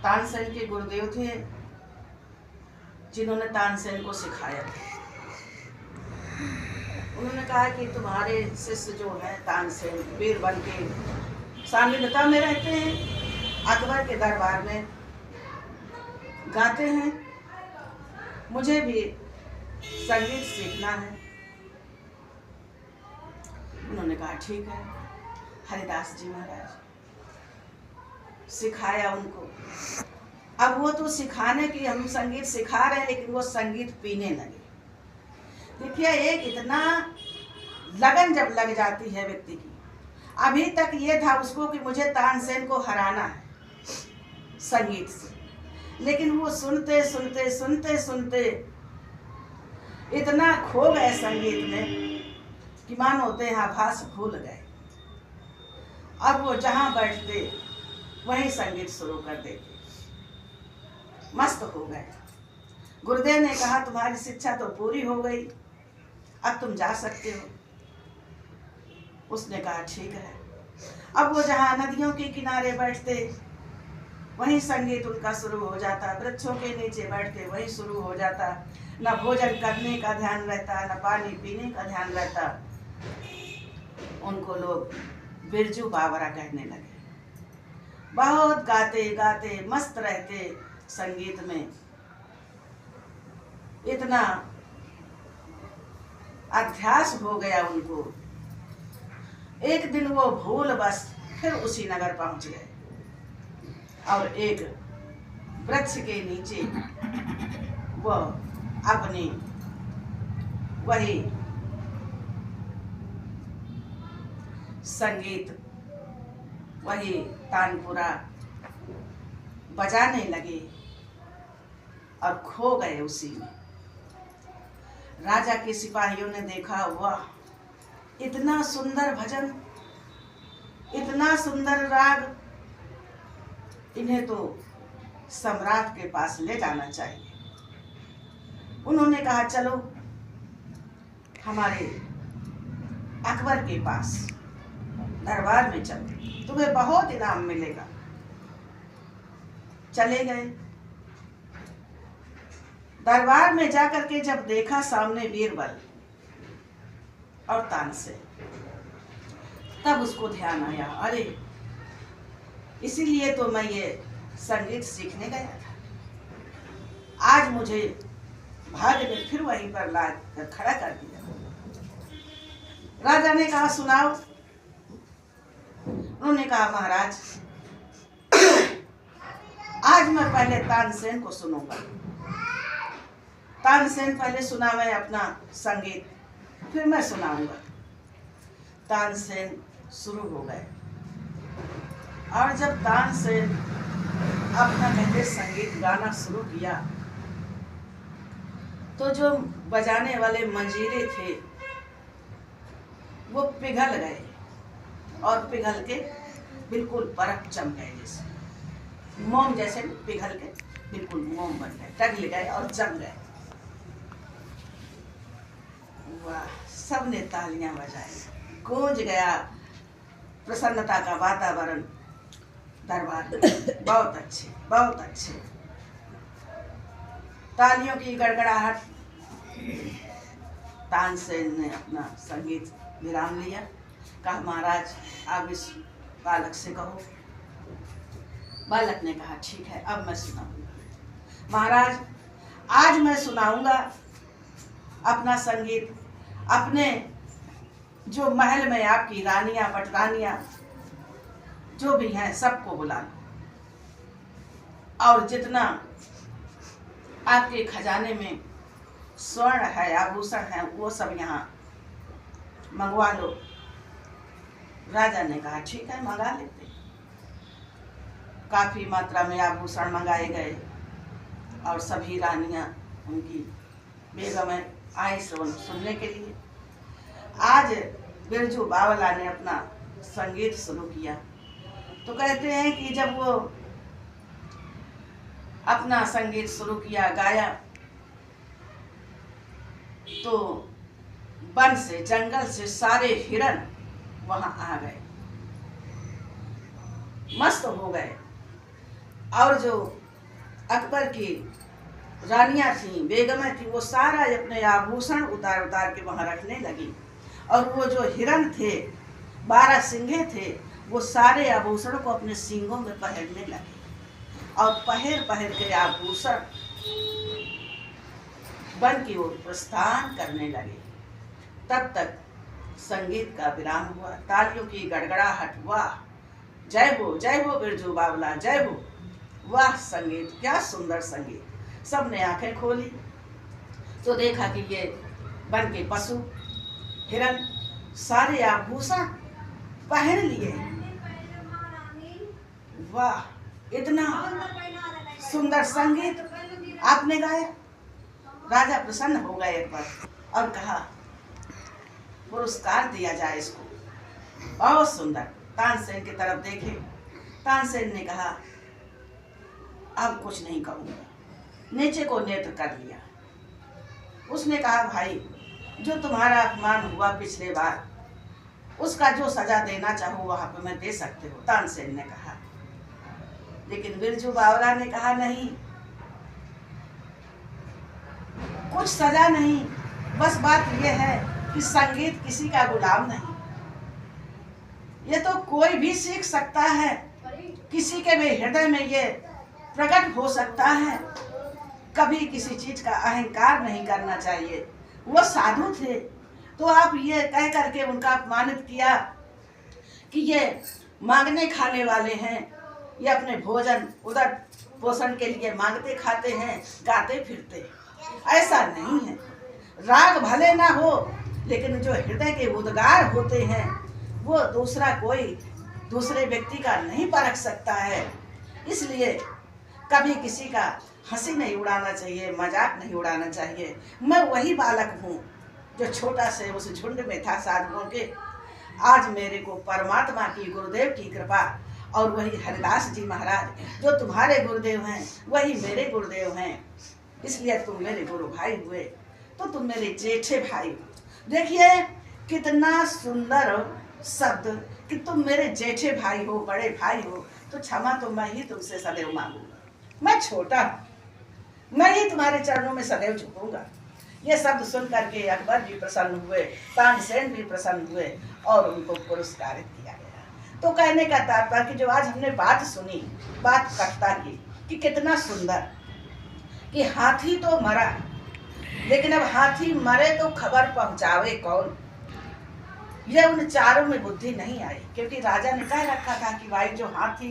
तानसेन के गुरुदेव थे जिन्होंने तानसेन को सिखाया। उन्होंने कहा कि तुम्हारे शिष्य जो हैं तानसेन बीरबल के सानिध्यता में रहते हैं, अकबर के दरबार में गाते हैं, मुझे भी संगीत सीखना है। उन्होंने कहा ठीक है। हरिदास जी महाराज सिखाया उनको। अब वो तो सिखाने की हम संगीत सिखा रहे हैं, लेकिन वो संगीत पीने लगे। देखिए, एक इतना लगन जब लग जाती है व्यक्ति की, अभी तक ये था उसको कि मुझे तानसेन को हराना है संगीत से, लेकिन वो सुनते सुनते सुनते सुनते इतना खो गए संगीत में कि मानो देहाभास भूल गए। अब वो जहाँ बैठते वहीं संगीत शुरू कर देते, मस्त हो गए। गुरुदेव ने कहा तुम्हारी शिक्षा तो पूरी हो गई, अब तुम जा सकते हो। उसने कहा ठीक है। अब वो जहाँ नदियों के किनारे बैठते वहीं संगीत उनका शुरू हो जाता, वृक्षों के नीचे बैठते वहीं शुरू हो जाता। न भोजन करने का ध्यान रहता, न पानी पीने का ध्यान रहता। उनको लोग बिरजू बावरा कहने लगे। बहुत गाते गाते मस्त रहते संगीत में, इतना अध्यास हो गया उनको। एक दिन वो भूल बस फिर उसी नगर पहुंच गए और एक वृक्ष के नीचे वो अपनी वही संगीत, वही तानपुरा बजाने लगे और खो गए उसी में। राजा के सिपाहियों ने देखा, वाह इतना सुंदर भजन, इतना सुंदर राग, इन्हें तो सम्राट के पास ले जाना चाहिए। उन्होंने कहा चलो हमारे अकबर के पास दरबार में चलो, तुम्हें बहुत इनाम मिलेगा। चले गए। दरबार में जाकर के जब देखा सामने बीरबल और तानसेन, तब उसको ध्यान आया, अरे इसीलिए तो मैं ये संगीत सीखने गया था। आज मुझे भाग्य ने फिर वहीं पर ला कर खड़ा कर दिया। राजा ने कहा सुनाओ। उन्होंने कहा महाराज आज मैं पहले तानसेन को सुनूंगा। तानसेन पहले सुनावे अपना संगीत, फिर मैं सुनाऊंगा। तानसेन शुरू हो गए और जब तानसेन अपना पहले संगीत गाना शुरू किया तो जो बजाने वाले मंजीरे थे वो पिघल गए और पिघल के बिल्कुल बर्फ जम गए, जैसे मोम जैसे पिघल के बिल्कुल मोम बन गए, टगल गए और जम गए। वाह, सबने तालियां बजाई, गूंज गया प्रसन्नता का वातावरण दरबार में। बहुत अच्छे, बहुत अच्छे। तालियों की गड़गड़ाहट। तानसेन ने अपना संगीत विराम लिया। कहा महाराज आप इस बालक से कहो। बालक ने कहा ठीक है, अब मैं सुनाऊंगा। महाराज आज मैं सुनाऊंगा अपना संगीत, अपने जो महल में आपकी रानियां पटरानियां जो भी हैं सबको बुला लो, और जितना आपके खजाने में स्वर्ण है, आभूषण है, वो सब यहाँ मंगवा लो। राजा ने कहा ठीक है, मंगा लेते। काफी मात्रा में आभूषण मंगाए गए और सभी रानियां उनकी बेगमें आई सुनने के लिए। आज बिरजू बावला ने अपना संगीत शुरू किया। तो कहते हैं कि जब वो अपना संगीत शुरू किया, गाया, तो वन से, जंगल से सारे हिरन वहां आ गए, मस्त हो गए और जो अकबर की रानियां थीं, बेगमें थीं, वो सारा अपने आभूषण उतार उतार के वहाँ रखने लगी। और वो जो हिरण थे, 12 सिंगे थे, वो सारे आभूषणों को अपने सींगों में पहनने लगे और पहर पहर के आभूषण वन की ओर प्रस्थान करने लगे। तब तक संगीत का विराम हुआ, तालियों की गड़गड़ाहट, वाह जय हो बिरजू बावला, जय हो, वाह संगीत, क्या सुंदर संगीत। सबने आंखें खोली तो देखा कि ये वन के पशु, हिरण सारे आभूषण पहन लिए। वाह, इतना सुंदर संगीत आपने गाया। राजा प्रसन्न हो गए एक बार और कहा पुरस्कार दिया जाए इसको, बहुत सुंदर। तानसेन की तरफ देखे, तानसेन ने कहा अब कुछ नहीं कहूँगा, नीचे को नेत्र कर लिया। उसने कहा भाई, जो तुम्हारा अपमान हुआ पिछले बार, उसका जो सजा देना चाहो वहां पे मैं दे सकते हो, तानसेन ने कहा। लेकिन बिरजू बावला ने कहा नहीं, कुछ सजा नहीं, बस बात यह है कि संगीत किसी का गुलाम नहीं, ये तो कोई भी सीख सकता है, किसी के भी हृदय में ये प्रकट हो सकता है। कभी किसी चीज का अहंकार नहीं करना चाहिए। वो साधु थे तो आप ये कह करके उनका अपमानित किया कि ये मांगने खाने वाले हैं, ये अपने भोजन उदर पोषण के लिए मांगते खाते हैं, गाते फिरते। ऐसा नहीं है, राग भले ना हो लेकिन जो हृदय के उद्गार होते हैं वो दूसरे व्यक्ति का नहीं परख सकता है। इसलिए कभी किसी का हंसी नहीं उड़ाना चाहिए, मजाक नहीं उड़ाना चाहिए। मैं वही बालक हूँ जो छोटा से उस झुंड में था साधुओं के। आज मेरे को परमात्मा की, गुरुदेव की कृपा, और वही हरिदास जी महाराज जो तुम्हारे गुरुदेव हैं वही मेरे गुरुदेव हैं। इसलिए तुम मेरे गुरु भाई हुए तो तुम मेरे जेठे भाई हो। देखिए कितना सुंदर शब्द कि तुम मेरे जेठे भाई हो, बड़े भाई हो, तो क्षमा तो मैं ही तुमसे सदैव मांगूंगा। मैं छोटा हूँ, मैं ही तुम्हारे चरणों में सदैव झुकूंगा। ये शब्द सुन करके अकबर भी प्रसन्न हुए, तानसेन भी प्रसन्न हुए और उनको पुरस्कारित किया गया। तो कहने का तात्पर्य कि जो आज हमने बात सुनी, बात कविता की, कि कितना सुंदर कि हाथी तो मरा, लेकिन अब हाथी मरे तो खबर पहुंचावे कौन। ये उन चारों में बुद्धि नहीं आई, क्योंकि राजा ने कह रखा था कि भाई जो हाथी